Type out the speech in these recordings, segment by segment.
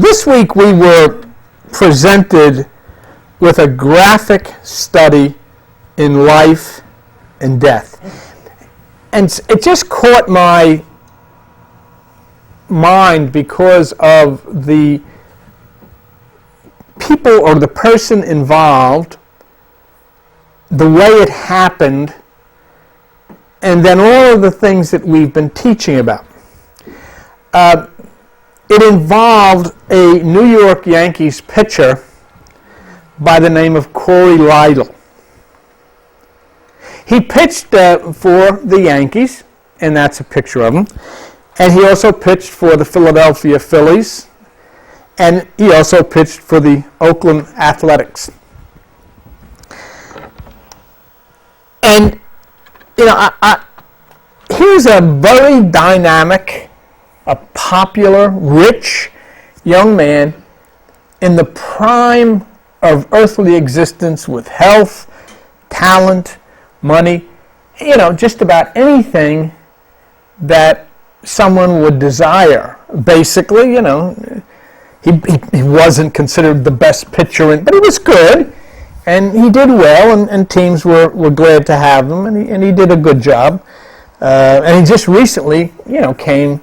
This week we were presented with a graphic study in life and death. And it just caught my mind because of the people or the person involved, the way it happened, and then all of the things that we've been teaching about. It involved a New York Yankees pitcher by the name of Corey Lidle. He pitched for the Yankees, and that's a picture of him. And he also pitched for the Philadelphia Phillies, and he also pitched for the Oakland Athletics. And, here's a very dynamic, a popular, rich young man in the prime of earthly existence with health, talent, money, just about anything that someone would desire. Basically, he wasn't considered the best pitcher, but he was good, and he did well, and teams were glad to have him, and he did a good job. And he just recently, came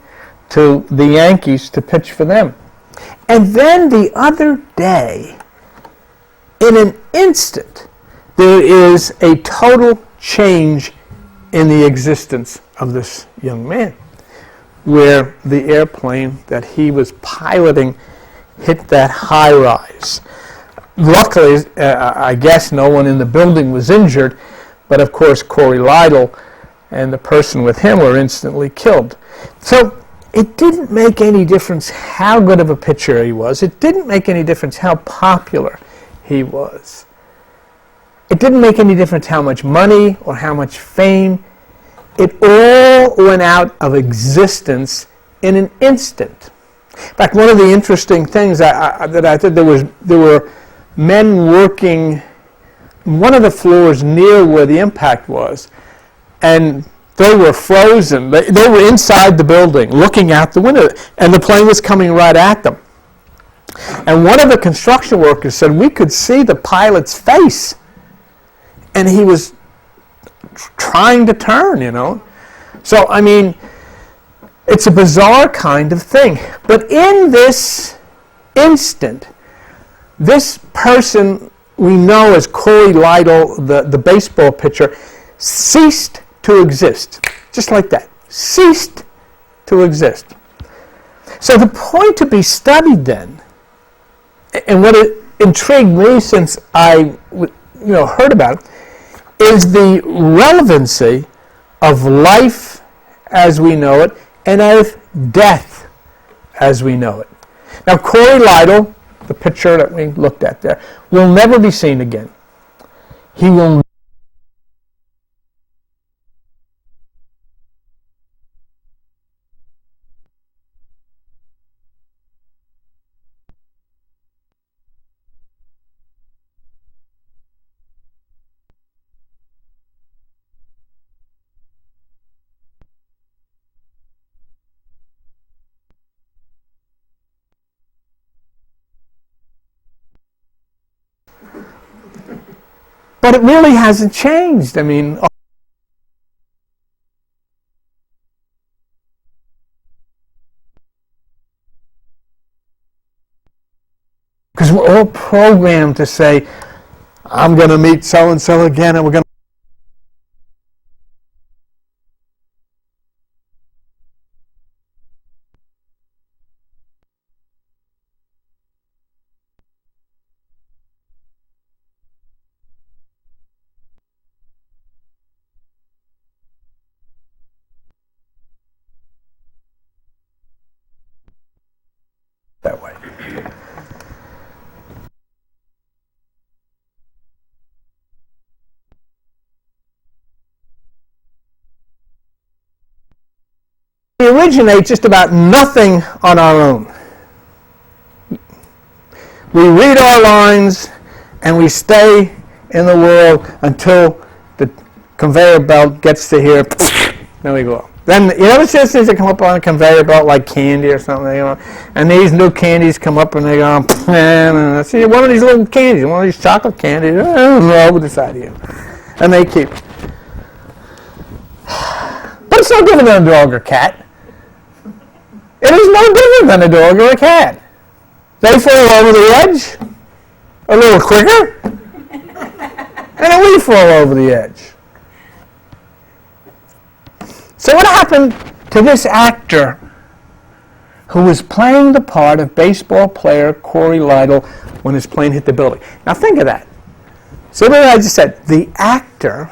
to the Yankees to pitch for them. And then the other day, in an instant, there is a total change in the existence of this young man, where the airplane that he was piloting hit that high rise. Luckily, I guess no one in the building was injured, but of course Corey Lidle and the person with him were instantly killed. So it didn't make any difference how good of a pitcher he was. It didn't make any difference how popular he was. It didn't make any difference how much money or how much fame. It all went out of existence in an instant. In fact, one of the interesting things that I thought, there were men working one of the floors near where the impact was, and they were frozen. They were inside the building looking out the window, and the plane was coming right at them. And one of the construction workers said, we could see the pilot's face, and he was trying to turn, So, it's a bizarre kind of thing. But in this instant, this person we know as Corey Lidle, the baseball pitcher, ceased to exist. Just like that. Ceased to exist. So the point to be studied then, and what it intrigued me since I heard about it, is the relevancy of life as we know it and of death as we know it. Now, Corey Lidle, the picture that we looked at there, will never be seen again. He will But it really hasn't changed. Because we're all programmed to say, I'm going to meet so-and-so again, and we're going to that way. We originate just about nothing on our own. We read our lines and we stay in the world until the conveyor belt gets to here. There we go. Then you ever see these things that come up on a conveyor belt like candy or something, and these new candies come up and they go, and I see one of these little candies, one of these chocolate candies, over the side of you, and they keep. But it's no different than a dog or cat. It is no different than a dog or a cat. They fall over the edge a little quicker, and then we fall over the edge. So what happened to this actor who was playing the part of baseball player Corey Lytle when his plane hit the building? Now think of that. So what I just said, the actor,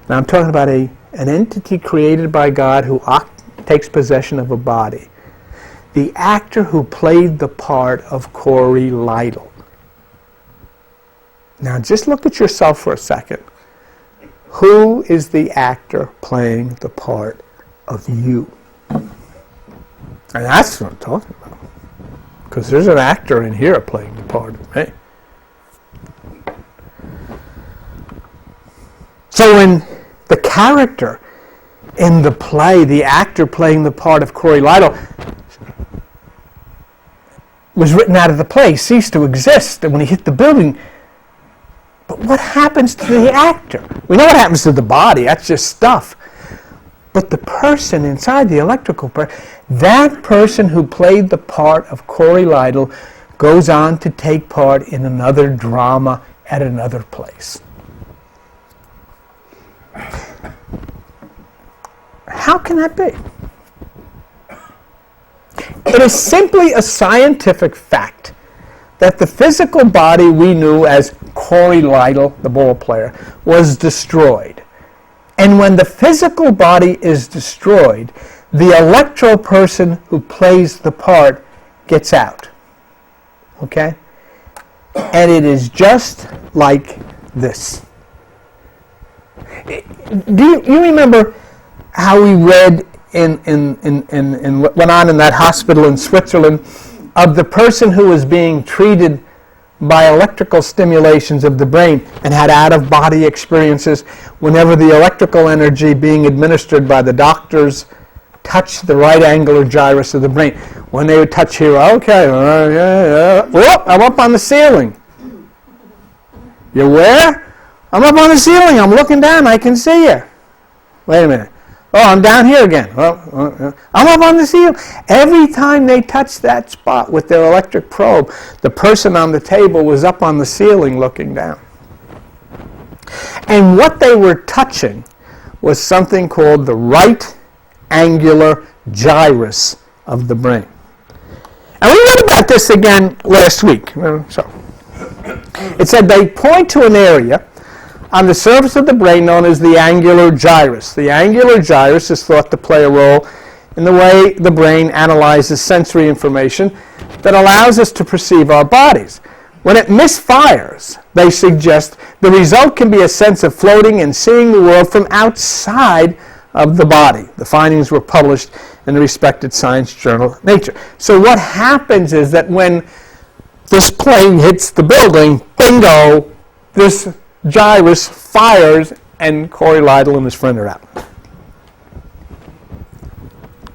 now I'm talking about an entity created by God who takes possession of a body. The actor who played the part of Corey Lytle. Now just look at yourself for a second. Who is the actor playing the part of you? And that's what I'm talking about. Because there's an actor in here playing the part of me. So when the character in the play, the actor playing the part of Corey Lytle, was written out of the play, ceased to exist, and when he hit the building. But what happens to the actor? We know what happens to the body, that's just stuff. But the person inside, the electrical person, that person who played the part of Corey Lytle goes on to take part in another drama at another place. How can that be? It is simply a scientific fact that the physical body we knew as Corey Lytle, the ball player, was destroyed. And when the physical body is destroyed, the electro person who plays the part gets out. Okay? And it is just like this. Do you remember how we read in what went on in that hospital in Switzerland of the person who was being treated by electrical stimulations of the brain and had out-of-body experiences whenever the electrical energy being administered by the doctors touched the right angular gyrus of the brain. When they would touch here, okay, whoop, I'm up on the ceiling. You where? I'm up on the ceiling. I'm looking down. I can see you. Wait a minute. Oh, I'm down here again. I'm up on the ceiling. Every time they touched that spot with their electric probe, the person on the table was up on the ceiling looking down. And what they were touching was something called the right angular gyrus of the brain. And we read about this again last week. So it said they point to an area on the surface of the brain known as the angular gyrus. The angular gyrus is thought to play a role in the way the brain analyzes sensory information that allows us to perceive our bodies. When it misfires, they suggest the result can be a sense of floating and seeing the world from outside of the body. The findings were published in the respected science journal Nature. So what happens is that when this plane hits the building, bingo, this gyrus fires and Corey Lytle and his friend are out.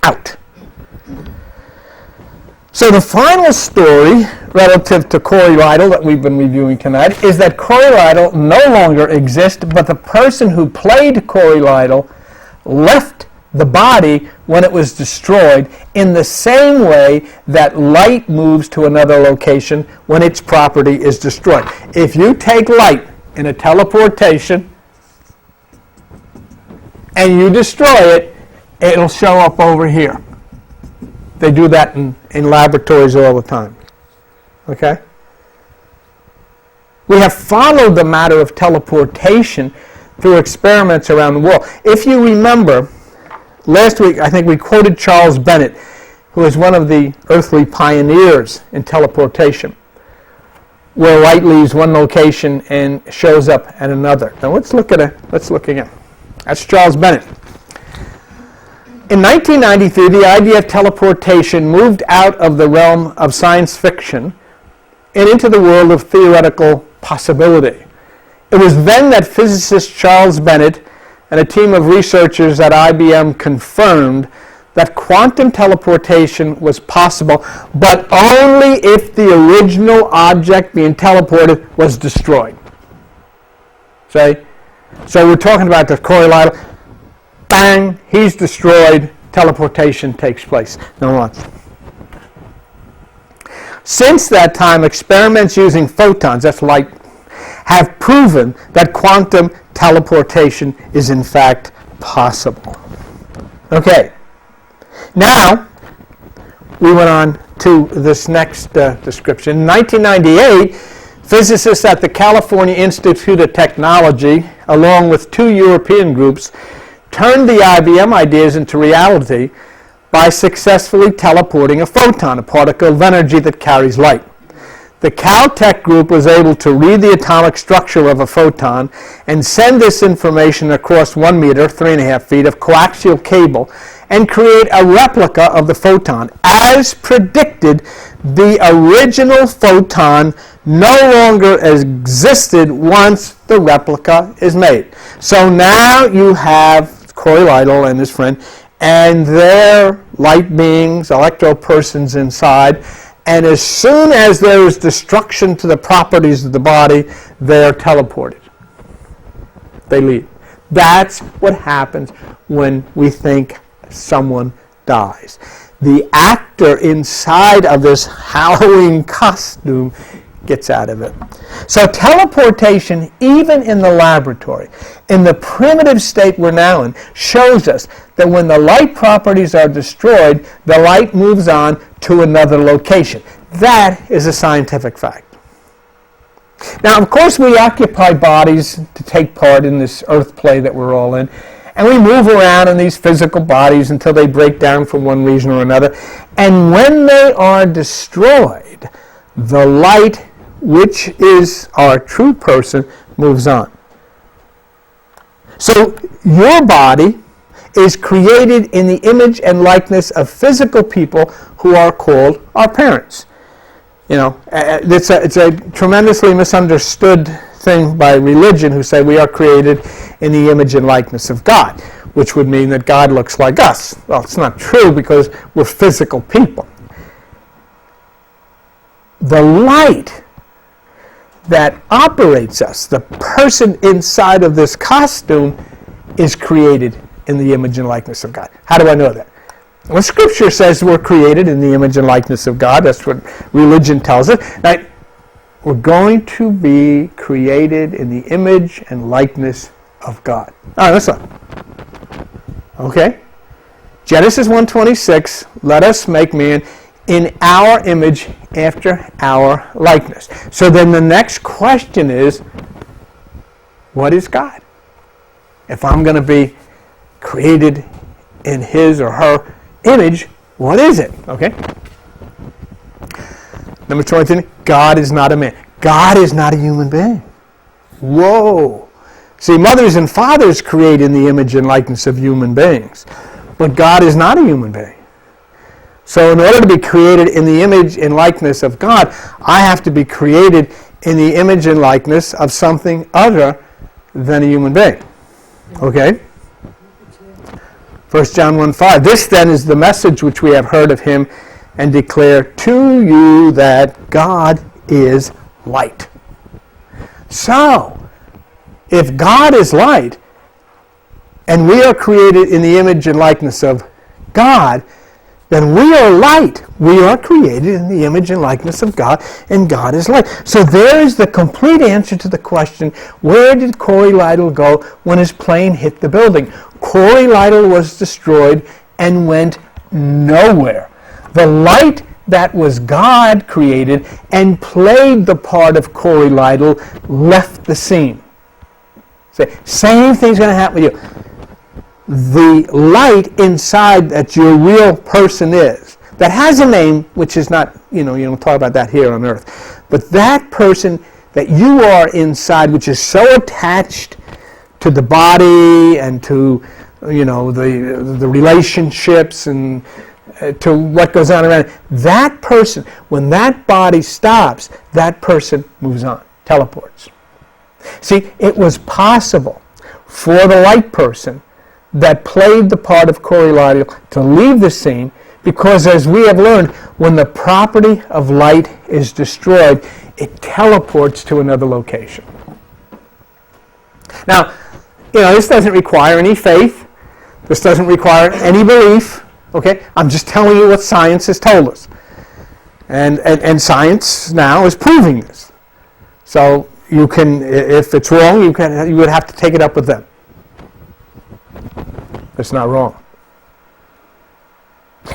Out. So the final story relative to Corey Lytle that we've been reviewing tonight is that Corey Lytle no longer exists, but the person who played Corey Lytle left the body when it was destroyed in the same way that light moves to another location when its property is destroyed. If you take light in a teleportation and you destroy it, it'll show up over here. They do that in laboratories all the time. Okay? We have followed the matter of teleportation through experiments around the world. If you remember, last week I think we quoted Charles Bennett, who is one of the earthly pioneers in teleportation, where light leaves one location and shows up at another. Now let's look again. That's Charles Bennett. In 1993, the idea of teleportation moved out of the realm of science fiction and into the world of theoretical possibility. It was then that physicist Charles Bennett and a team of researchers at IBM confirmed that quantum teleportation was possible, but only if the original object being teleported was destroyed. See? So we're talking about the Corey Lytle. Bang, he's destroyed, teleportation takes place. Now watch. Since that time, experiments using photons, that's light, have proven that quantum teleportation is in fact possible. Okay. Now, we went on to this next description. In 1998, physicists at the California Institute of Technology, along with 2 European groups, turned the IBM ideas into reality by successfully teleporting a photon, a particle of energy that carries light. The Caltech group was able to read the atomic structure of a photon and send this information across 1 meter, 3.5 feet, of coaxial cable and create a replica of the photon. As predicted, the original photon no longer existed once the replica is made. So now you have Corey Lytle and his friend and their light beings, electro persons inside, and as soon as there is destruction to the properties of the body, they are teleported. They leave. That's what happens when we think someone dies. The actor inside of this Halloween costume gets out of it. So teleportation, even in the laboratory, in the primitive state we're now in, shows us that when the light properties are destroyed, the light moves on to another location. That is a scientific fact. Now, of course, we occupy bodies to take part in this earth play that we're all in, and we move around in these physical bodies until they break down from one reason or another. And when they are destroyed, the light, which is our true person, moves on. So your body is created in the image and likeness of physical people who are called our parents. You know, it's a tremendously misunderstood thing by religion who say we are created in the image and likeness of God, which would mean that God looks like us. Well, it's not true because we're physical people. The light that operates us, the person inside of this costume, is created in the image and likeness of God. How do I know that? Well, Scripture says we're created in the image and likeness of God. That's what religion tells us. Now, we're going to be created in the image and likeness of God. All right, listen. Okay? Genesis 1:26, let us make man in our image after our likeness. So then the next question is, what is God? If I'm going to be created in his or her image, what is it? Okay? Number 23, God is not a man. God is not a human being. Whoa. See, mothers and fathers create in the image and likeness of human beings, but God is not a human being. So in order to be created in the image and likeness of God, I have to be created in the image and likeness of something other than a human being. Okay? 1 John 1:5. This then is the message which we have heard of him and declare to you that God is light. So, if God is light, and we are created in the image and likeness of God, then we are light. We are created in the image and likeness of God, and God is light. So there is the complete answer to the question, where did Corey Lytle go when his plane hit the building? Corey Lytle was destroyed and went nowhere. The light that was God created and played the part of Corey Lytle left the scene. Same thing's going to happen with you. The light inside that your real person is, that has a name, which is not, you don't talk about that here on earth, but that person that you are inside, which is so attached to the body and to, the relationships and to what goes on around it, that person, when that body stops, that person moves on, teleports. See, it was possible for the light person that played the part of Corey Lytle to leave the scene, because as we have learned, when the property of light is destroyed, it teleports to another location. Now, this doesn't require any faith. This doesn't require any belief. Okay? I'm just telling you what science has told us. And science now is proving this. So you can, if it's wrong, you would have to take it up with them. It's not wrong.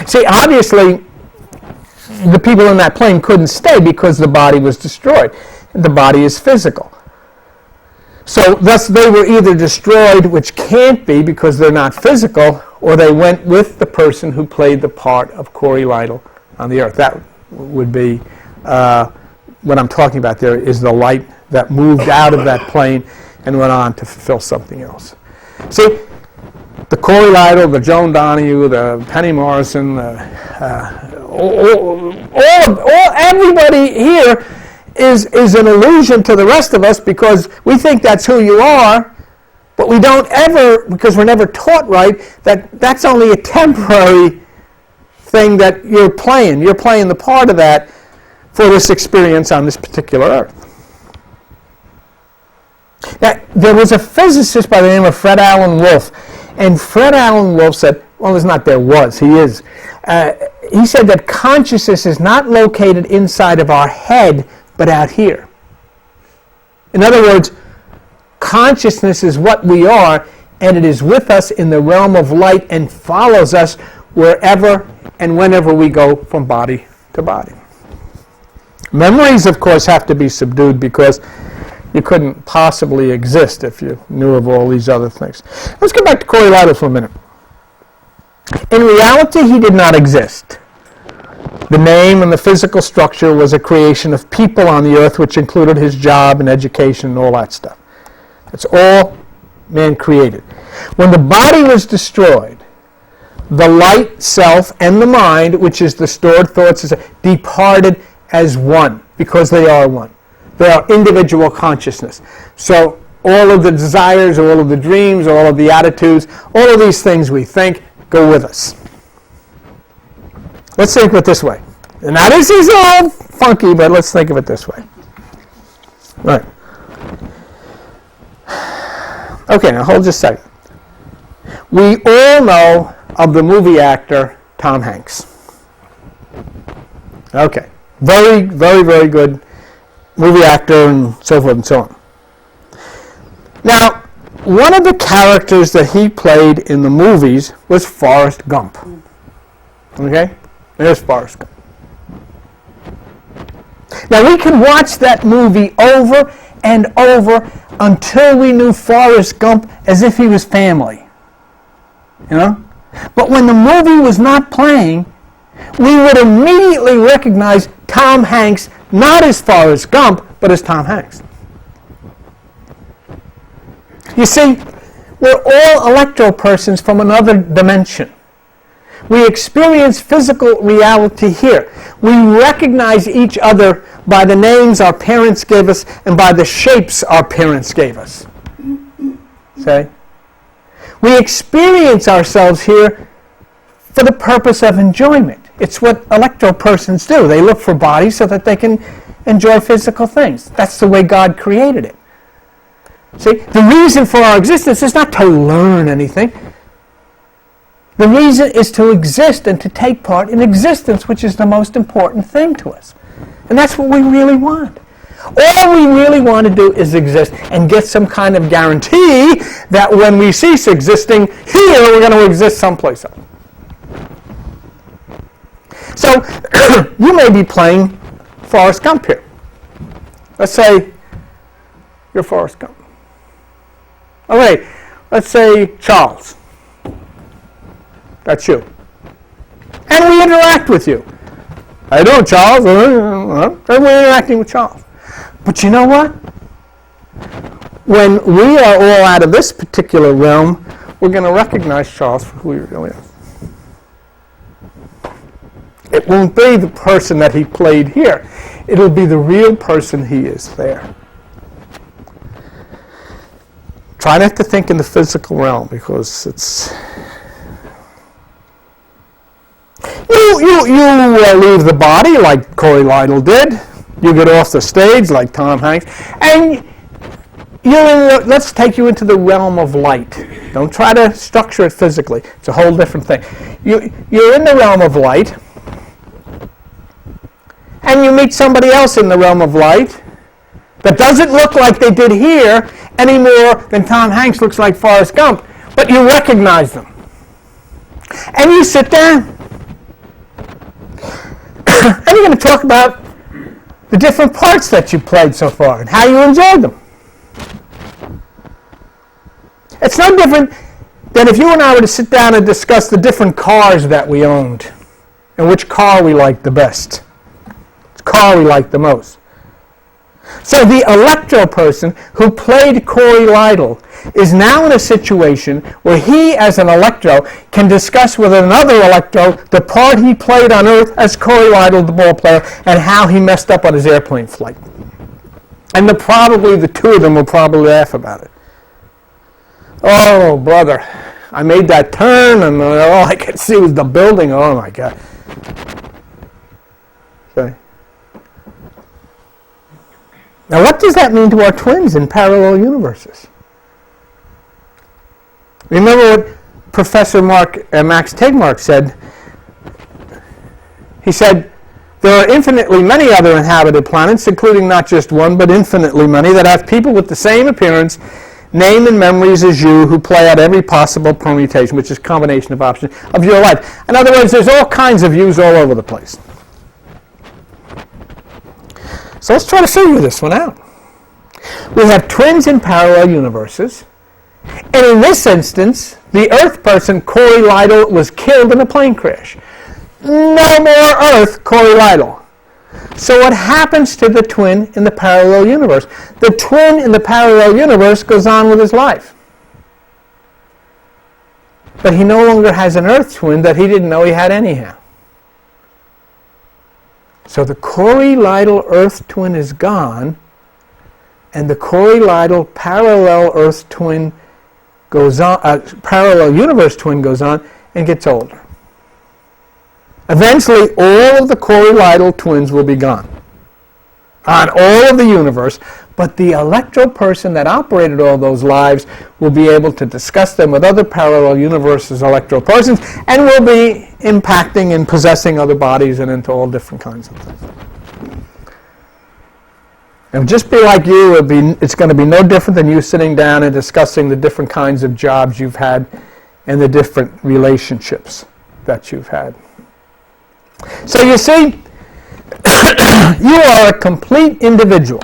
See, obviously, the people in that plane couldn't stay because the body was destroyed. The body is physical. So thus they were either destroyed, which can't be because they're not physical, or they went with the person who played the part of Corey Lytle on the earth. That would be what I'm talking about there, is the light that moved out of that plane and went on to fulfill something else. See, the Corey Lytle, the Joan Donahue, the Penny Morrison, everybody here is an illusion to the rest of us, because we think that's who you are, but we don't ever, because we're never taught right, that's only a temporary thing that you're playing. You're playing the part of that for this experience on this particular earth. Now, there was a physicist by the name of Fred Alan Wolf, and Fred Alan Wolf said, well, it's not there was, he is. He said that consciousness is not located inside of our head, but out here. In other words, consciousness is what we are, and it is with us in the realm of light and follows us wherever and whenever we go from body to body. Memories, of course, have to be subdued, because you couldn't possibly exist if you knew of all these other things. Let's go back to Corey Lytle for a minute. In reality, he did not exist. The name and the physical structure was a creation of people on the earth, which included his job and education and all that stuff. That's all man created. When the body was destroyed, the light self and the mind, which is the stored thoughts, departed as one, because they are one. They are individual consciousness. So all of the desires, all of the dreams, all of the attitudes, all of these things we think go with us. Let's think of it this way. And now this is all funky, but let's think of it this way. All right. Okay, now hold just a second. We all know of the movie actor Tom Hanks. Okay. Very, very, very good movie actor and so forth and so on. Now, one of the characters that he played in the movies was Forrest Gump. Okay? There's Forrest Gump. Now, we could watch that movie over and over until we knew Forrest Gump as if he was family. You know? But when the movie was not playing, we would immediately recognize Tom Hanks not as Forrest Gump, but as Tom Hanks. You see, we're all electro persons from another dimension. We experience physical reality here. We recognize each other by the names our parents gave us and by the shapes our parents gave us. See? We experience ourselves here for the purpose of enjoyment. It's what electro persons do. They look for bodies so that they can enjoy physical things. That's the way God created it. See, the reason for our existence is not to learn anything. The reason is to exist and to take part in existence, which is the most important thing to us. And that's what we really want. All we really want to do is exist and get some kind of guarantee that when we cease existing here, we're going to exist someplace else. So, you may be playing Forrest Gump here. Let's say you're Forrest Gump. Okay, let's say Charles. That's you. And we interact with you. How you doing, Charles? And we're interacting with Charles. But you know what? When we are all out of this particular realm, we're going to recognize Charles for who he really is. It won't be the person that he played here. It'll be the real person he is there. Try not to think in the physical realm, because it's... You leave the body like Corey Lytle did. You get off the stage like Tom Hanks. And let's take you into the realm of light. Don't try to structure it physically. It's a whole different thing. You're in the realm of light, and you meet somebody else in the realm of light that doesn't look like they did here any more than Tom Hanks looks like Forrest Gump, but you recognize them. And you sit there, and you're going to talk about the different parts that you played so far and how you enjoyed them. It's no different than if you and I were to sit down and discuss the different cars that we owned and which car we liked the best, which car we liked the most. So the electro person who played Corey Lytle is now in a situation where he, as an electro, can discuss with another electro the part he played on Earth as Corey Lytle, the ball player, and how he messed up on his airplane flight. And the two of them will probably laugh about it. Oh, brother, I made that turn, and all I could see was the building. Oh, my God. Okay. Now, what does that mean to our twins in parallel universes? Remember what Professor Max Tegmark said? He said, there are infinitely many other inhabited planets, including not just one, but infinitely many, that have people with the same appearance, name, and memories as you, who play out every possible permutation, which is a combination of options, of your life. In other words, there's all kinds of yous all over the place. So let's try to figure this one out. We have twins in parallel universes. And in this instance, the Earth person, Corey Lytle, was killed in a plane crash. No more Earth, Corey Lytle. So what happens to the twin in the parallel universe? The twin in the parallel universe goes on with his life. But he no longer has an Earth twin that he didn't know he had anyhow. So the Corey Lytle Earth twin is gone, and the Corey Lytle parallel Earth twin goes on, parallel universe twin goes on and gets older. Eventually, all of the Corey Lytle twins will be gone on all of the universe, but the electro person that operated all those lives will be able to discuss them with other parallel universes electro persons, and will be impacting and possessing other bodies and into all different kinds of things. And just be like you, it's going to be no different than you sitting down and discussing the different kinds of jobs you've had and the different relationships that you've had. So you see, you are a complete individual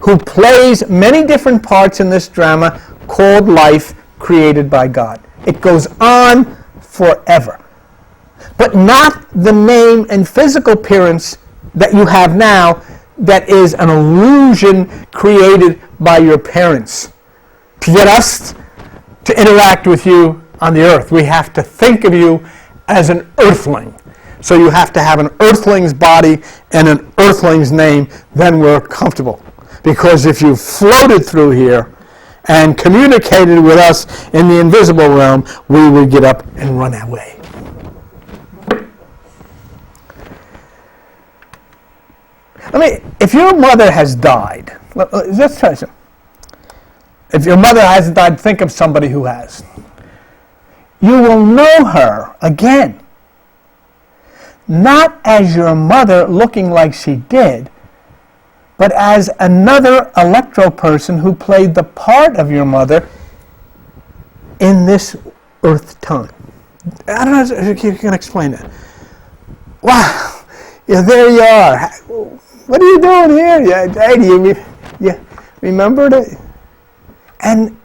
who plays many different parts in this drama called life, created by God. It goes on forever. But not the name and physical appearance that you have now that is an illusion created by your parents to get us to interact with you on the earth. We have to think of you as an earthling. So you have to have an earthling's body and an earthling's name, then we're comfortable. Because if you floated through here and communicated with us in the invisible realm, we would get up and run away. If your mother has died, let's try something. If your mother hasn't died, think of somebody who has. You will know her again. Not as your mother looking like she did, but as another electro person who played the part of your mother in this earth time. I don't know if you can explain that. Wow, yeah, there you are. What are you doing here? Yeah, hey, do you remember that? And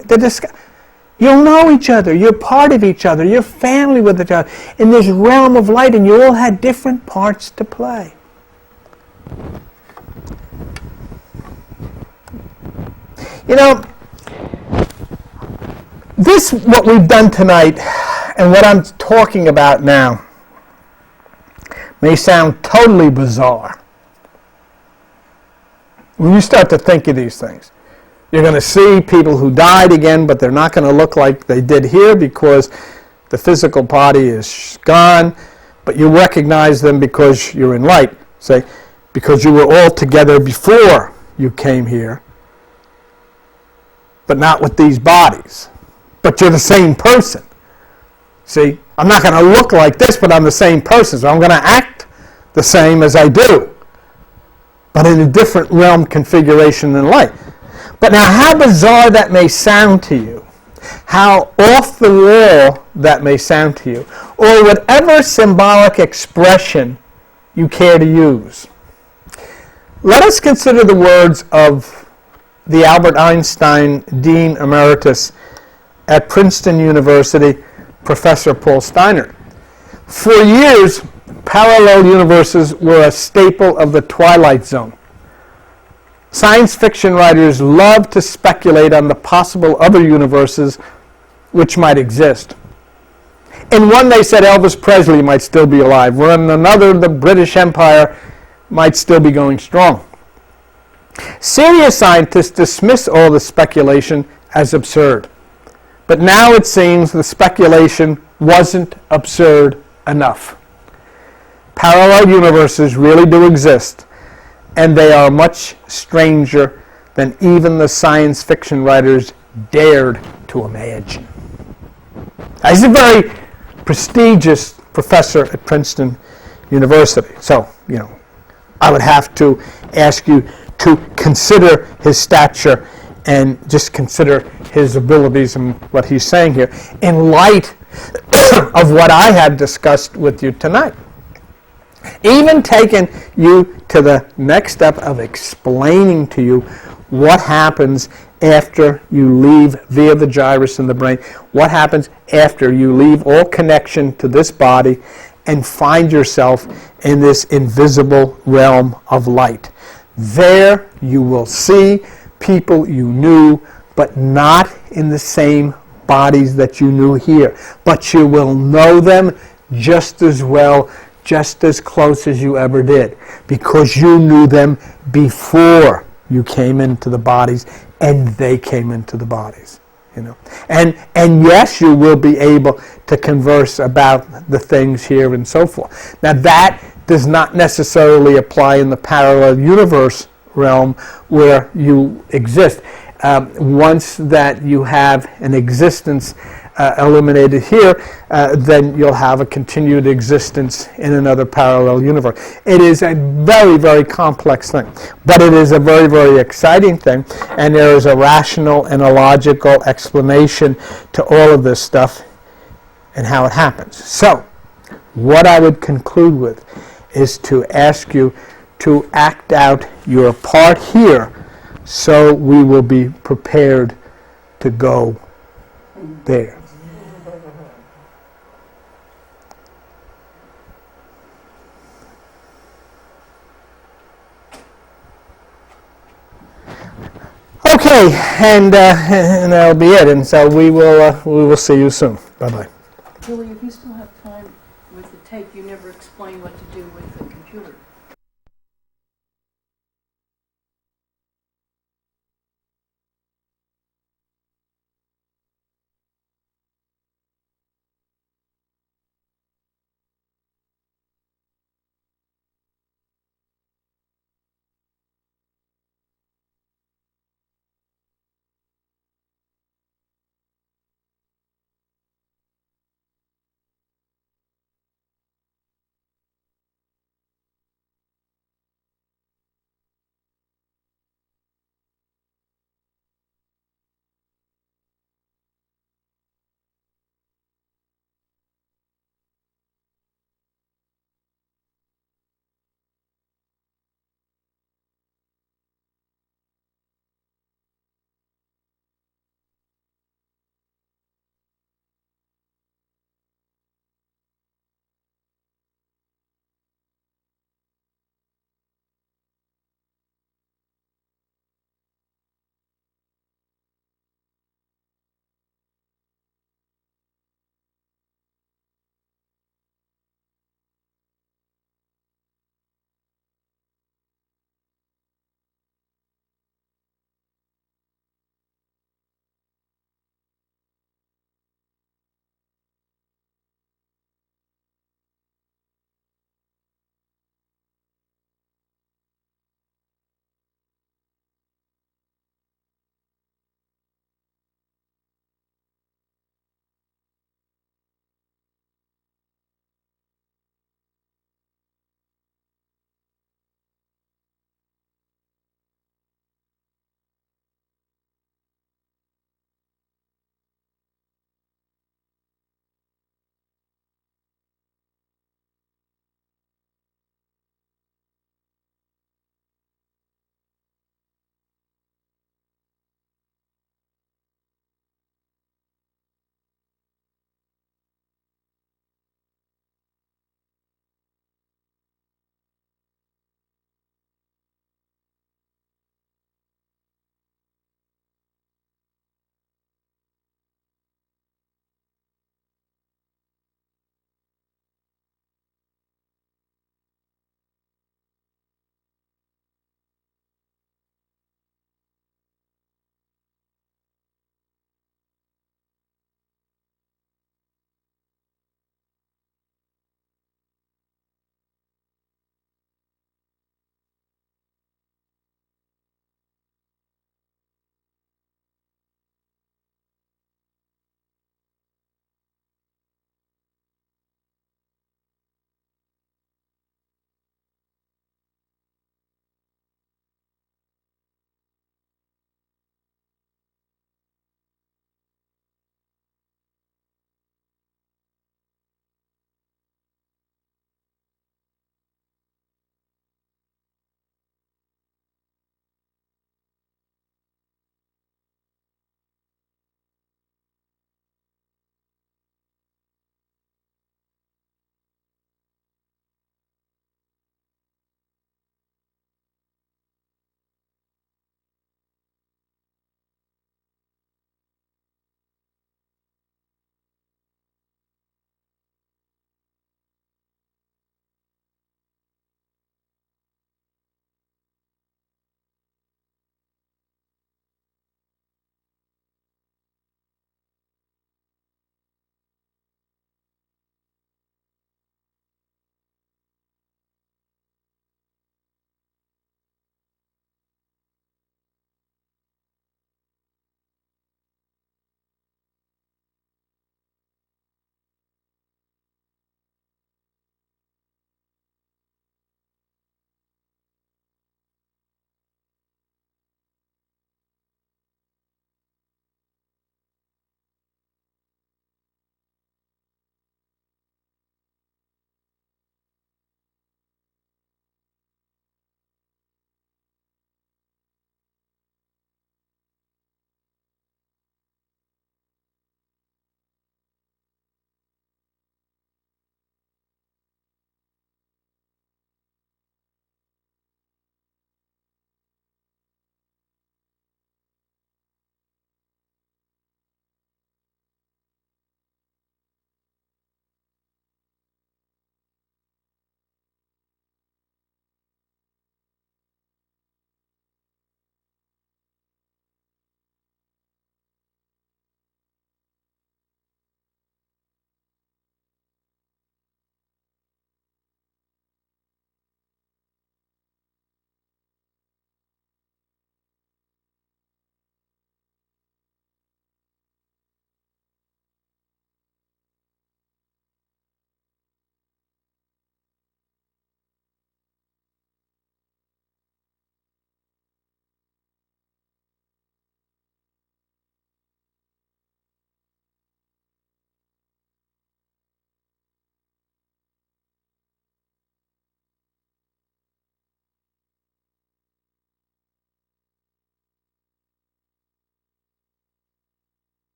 you'll know each other. You're part of each other. You're family with each other in this realm of light, and you all had different parts to play. You know, what we've done tonight, and what I'm talking about now, may sound totally bizarre when you start to think of these things. You're going to see people who died again, but they're not going to look like they did here because the physical body is gone, but you recognize them because you're in light. Say, because you were all together before you came here, but not with these bodies. But you're the same person. See, I'm not going to look like this, but I'm the same person, so I'm going to act the same as I do, but in a different realm configuration than light. But now how bizarre that may sound to you, how off the wall that may sound to you, or whatever symbolic expression you care to use. Let us consider the words of the Albert Einstein Dean Emeritus at Princeton University, Professor Paul Steinert. For years, parallel universes were a staple of the Twilight Zone. Science fiction writers love to speculate on the possible other universes which might exist. In one, they said Elvis Presley might still be alive, where in another, the British Empire might still be going strong. Serious scientists dismiss all the speculation as absurd. But now it seems the speculation wasn't absurd enough. Parallel universes really do exist, and they are much stranger than even the science fiction writers dared to imagine. He's a very prestigious professor at Princeton University. So, I would have to ask you to consider his stature and just consider his abilities and what he's saying here in light of what I have discussed with you tonight. Even taking you to the next step of explaining to you what happens after you leave via the gyrus in the brain, what happens after you leave all connection to this body and find yourself in this invisible realm of light. There you will see people you knew, but not in the same bodies that you knew here. But you will know them just as well, just as close as you ever did, because you knew them before you came into the bodies and they came into the bodies. And yes, you will be able to converse about the things here and so forth. Now that does not necessarily apply in the parallel universe realm where you exist. Once that you have an existence eliminated here, then you'll have a continued existence in another parallel universe. It is a very, very complex thing, but it is a very, very exciting thing, and there is a rational and a logical explanation to all of this stuff and how it happens. So, what I would conclude with is to ask you to act out your part here so we will be prepared to go there. Okay, and that'll be it. And so we will see you soon. Bye-bye. Billy, if you still have time with the tape, you never explain what to do with the computer.